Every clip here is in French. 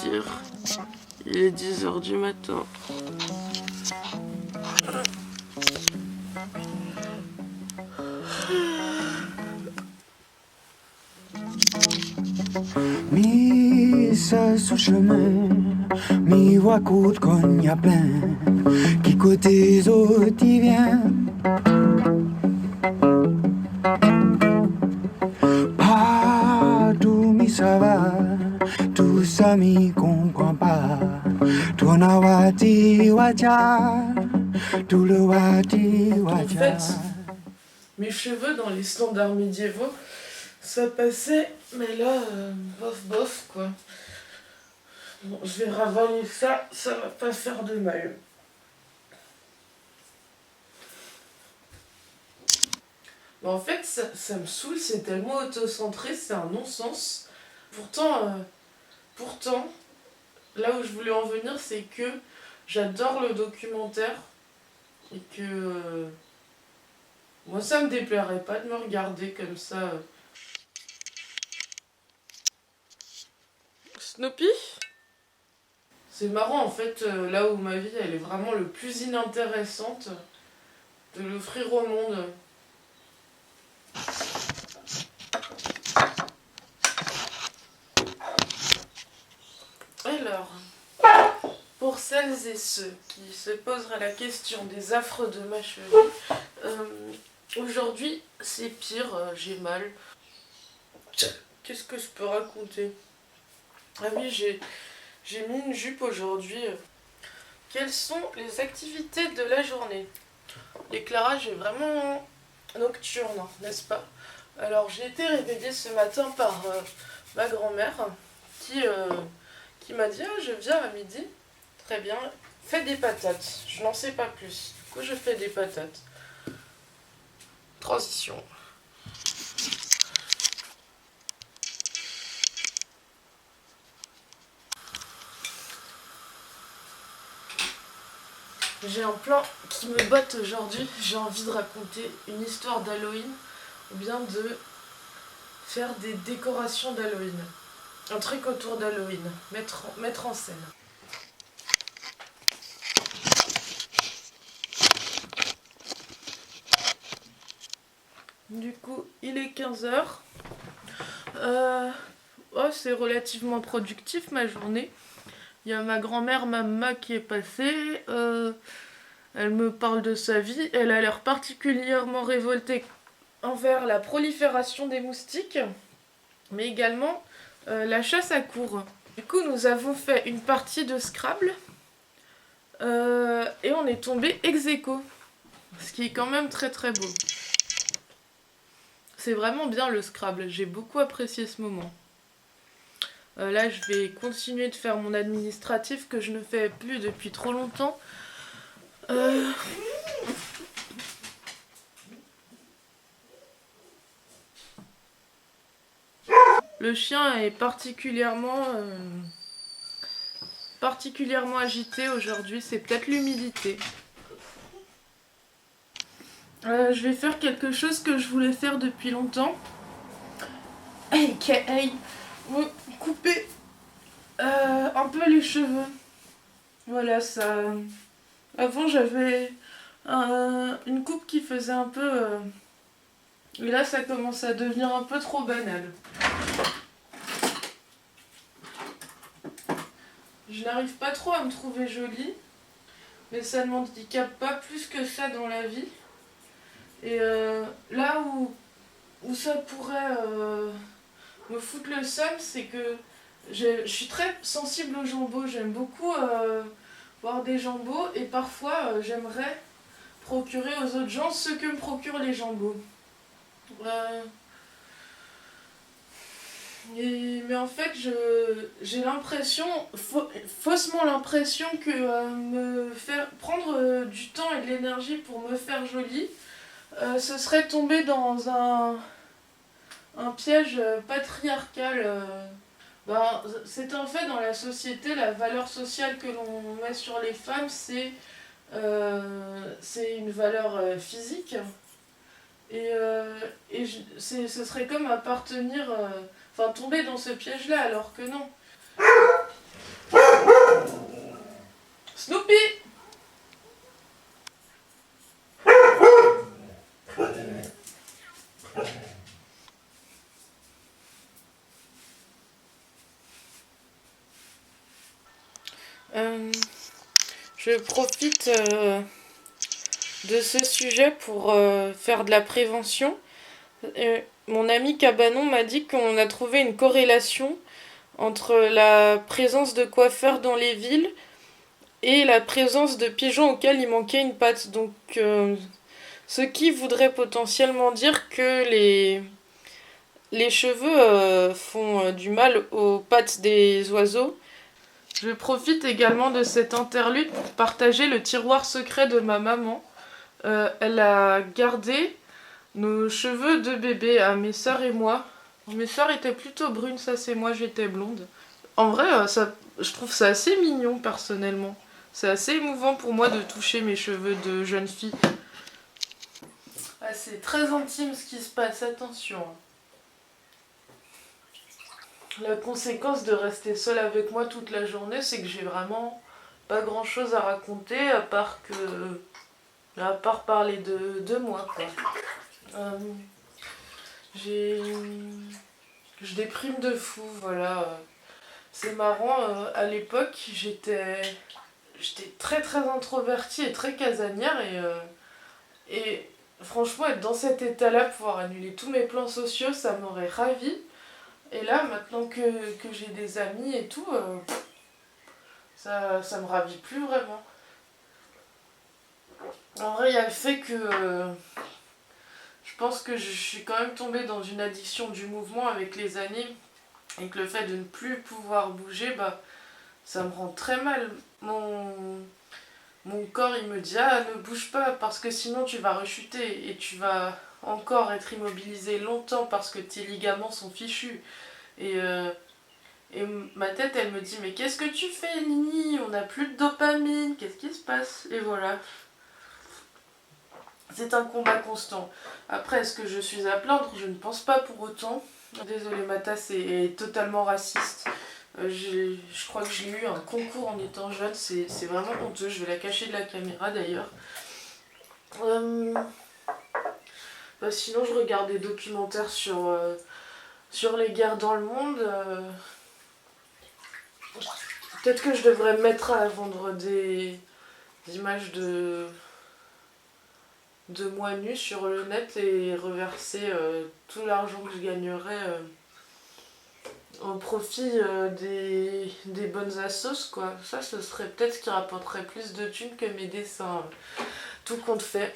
dire. Il est 10 h du matin. Mi seul sous chemin, mi voix courte qu'on y a plein, qui côté autres y vient. Partout mi ça va, tout ça mi comprend pas. Tout na wati waja, tout le wati waja. En fait, mes cheveux dans les standards médiévaux, ça passait, mais là, bof bof quoi. Bon, je vais ravaler ça, ça va pas faire de mal. Mais en fait, ça me saoule, c'est tellement autocentré, c'est un non-sens. Pourtant, là où je voulais en venir, c'est que j'adore le documentaire et que moi, ça me déplairait pas de me regarder comme ça. Snoopy ? C'est marrant en fait, là où ma vie elle est vraiment le plus inintéressante, de l'offrir au monde. Alors, pour celles et ceux qui se poseraient la question des affres de ma cheville, aujourd'hui c'est pire, j'ai mal. Qu'est-ce que je peux raconter? Ah oui, j'ai mis une jupe aujourd'hui. Quelles sont les activités de la journée? L'éclairage est vraiment nocturne, n'est-ce pas? Alors j'ai été réveillée ce matin par ma grand-mère qui m'a dit ah, je viens à midi. Très bien, fais des patates. Je n'en sais pas plus. Du coup je fais des patates. Transition. J'ai un plan qui me botte aujourd'hui. J'ai envie de raconter une histoire d'Halloween ou bien de faire des décorations d'Halloween. Un truc autour d'Halloween. Mettre en scène. Du coup, il est 15 h. Oh, c'est relativement productif ma journée. Il y a ma grand-mère Mamma qui est passée. Elle me parle de sa vie. Elle a l'air particulièrement révoltée envers la prolifération des moustiques, mais également la chasse à courre. Du coup, nous avons fait une partie de Scrabble et on est tombé ex aequo, ce qui est quand même très très beau. C'est vraiment bien le Scrabble, j'ai beaucoup apprécié ce moment. Là, je vais continuer de faire mon administratif que je ne fais plus depuis trop longtemps. Le chien est particulièrement agité aujourd'hui, c'est peut-être l'humidité. Je vais faire quelque chose que je voulais faire depuis longtemps. Me couper un peu les cheveux. Voilà, ça. Avant, j'avais une coupe qui faisait un peu. Et là, ça commence à devenir un peu trop banal. Je n'arrive pas trop à me trouver jolie, mais ça ne m'handicape pas plus que ça dans la vie. Et là où ça pourrait me foutre le seum, c'est que je suis très sensible au jambon. J'aime beaucoup boire des jambons et parfois j'aimerais procurer aux autres gens ce que me procurent les jambons. Mais en fait, j'ai l'impression, faussement l'impression que me faire prendre du temps et de l'énergie pour me faire jolie, ce serait tomber dans un piège patriarcal. C'est un fait dans la société, la valeur sociale que l'on met sur les femmes, c'est une valeur physique. Et ce serait comme appartenir, tomber dans ce piège-là, alors que non. Je profite de ce sujet pour faire de la prévention. Mon ami Cabanon m'a dit qu'on a trouvé une corrélation entre la présence de coiffeurs dans les villes et la présence de pigeons auxquels il manquait une patte. Donc, ce qui voudrait potentiellement dire que les cheveux font du mal aux pattes des oiseaux. Je profite également de cette interlude pour partager le tiroir secret de ma maman. Elle a gardé nos cheveux de bébé à mes sœurs et moi. Mes sœurs étaient plutôt brunes, ça c'est moi, j'étais blonde. En vrai, je trouve ça assez mignon personnellement. C'est assez émouvant pour moi de toucher mes cheveux de jeune fille. Ah, c'est très intime ce qui se passe, attention. La conséquence de rester seule avec moi toute la journée, c'est que j'ai vraiment pas grand chose à raconter à part parler de moi, quoi. Je déprime de fou, voilà. C'est marrant, à l'époque, j'étais très très introvertie et très casanière et franchement, être dans cet état-là, pouvoir annuler tous mes plans sociaux, ça m'aurait ravie. Et là, maintenant que j'ai des amis et tout, ça me ravit plus vraiment. En vrai, il y a le fait que je pense que je suis quand même tombée dans une addiction du mouvement avec les années et que le fait de ne plus pouvoir bouger, bah, ça me rend très mal. Mon corps, il me dit « Ah, ne bouge pas parce que sinon tu vas rechuter et tu vas encore être immobilisé longtemps parce que tes ligaments sont fichus. » Et ma tête, elle me dit « Mais qu'est-ce que tu fais, Nini? On n'a plus de dopamine, qu'est-ce qui se passe ?» Et voilà. C'est un combat constant. Après, est-ce que je suis à plaindre? Je ne pense pas pour autant. Désolée, ma tasse est totalement raciste. Je crois que j'ai eu un concours en étant jeune, c'est vraiment honteux. Je vais la cacher de la caméra d'ailleurs. Sinon, je regarde des documentaires sur les guerres dans le monde. Peut-être que je devrais me mettre à vendre des images de moi nue sur le net et reverser tout l'argent que je gagnerais au profit des bonnes assos, quoi. Ça, ce serait peut-être ce qui rapporterait plus de thunes que mes dessins. Tout compte fait.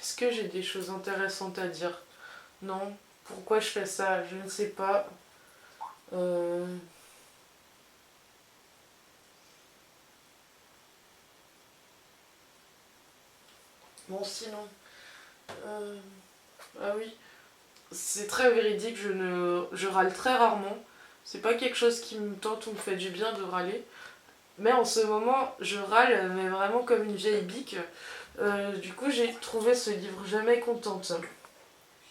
Est-ce que j'ai des choses intéressantes à dire? Non. Pourquoi je fais ça? Je ne sais pas. Bon, sinon... Ah oui, c'est très véridique, je râle très rarement. C'est pas quelque chose qui me tente ou me fait du bien de râler. Mais en ce moment, je râle, mais vraiment comme une vieille bique. Du coup, j'ai trouvé ce livre Jamais contente.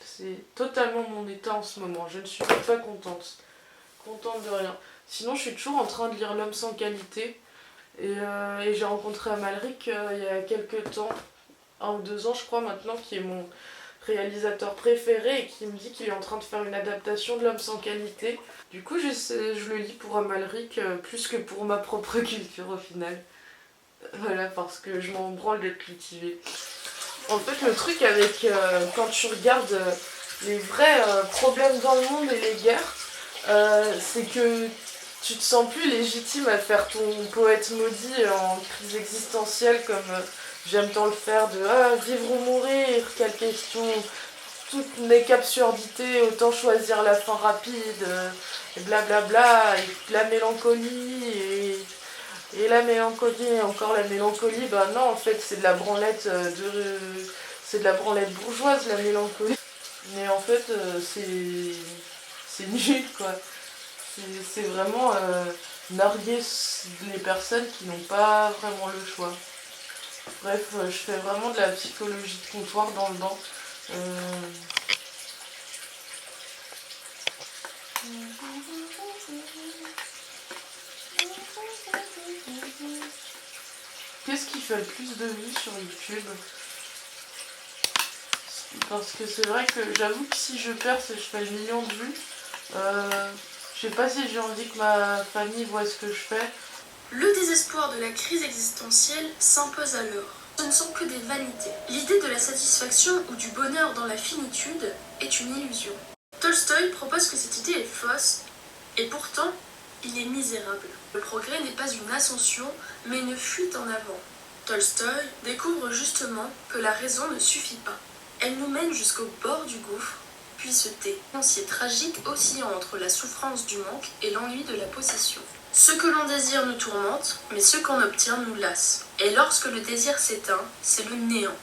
C'est totalement mon état en ce moment. Je ne suis pas contente. Contente de rien. Sinon, je suis toujours en train de lire L'homme sans qualité. Et j'ai rencontré Amalric il y a quelques temps, 1 ou 2 ans je crois maintenant, qui est mon réalisateur préféré et qui me dit qu'il est en train de faire une adaptation de L'homme sans qualité. Du coup, je le lis pour Amalric plus que pour ma propre culture au final. Voilà, parce que je m'en branle d'être cultivée. En fait, le truc avec quand tu regardes les vrais problèmes dans le monde et les guerres, c'est que tu te sens plus légitime à faire ton poète maudit en crise existentielle comme j'aime tant le faire de vivre ou mourir, quelle question, toute n'est qu'absurdité, autant choisir la fin rapide, et blablabla, et la mélancolie, et la mélancolie, et encore la mélancolie, bah non, en fait, c'est de la branlette c'est de la branlette bourgeoise, la mélancolie. Mais en fait, c'est nul, quoi. C'est vraiment narguer les personnes qui n'ont pas vraiment le choix. Bref, je fais vraiment de la psychologie de comptoir dans le banc. Qu'est-ce qui fait le plus de vues sur YouTube? Parce que c'est vrai que j'avoue que si je perce et je fais le million de vues, Je sais pas si j'ai envie que ma famille voit ce que je fais. Le désespoir de la crise existentielle s'impose alors. Ce ne sont que des vanités. L'idée de la satisfaction ou du bonheur dans la finitude est une illusion. Tolstoï propose que cette idée est fausse, et pourtant, il est misérable. Le progrès n'est pas une ascension, mais une fuite en avant. Tolstoï découvre justement que la raison ne suffit pas. Elle nous mène jusqu'au bord du gouffre, puis se tait. Un lancier tragique oscillant entre la souffrance du manque et l'ennui de la possession. Ce que l'on désire nous tourmente, mais ce qu'on obtient nous lasse. Et lorsque le désir s'éteint, c'est le néant.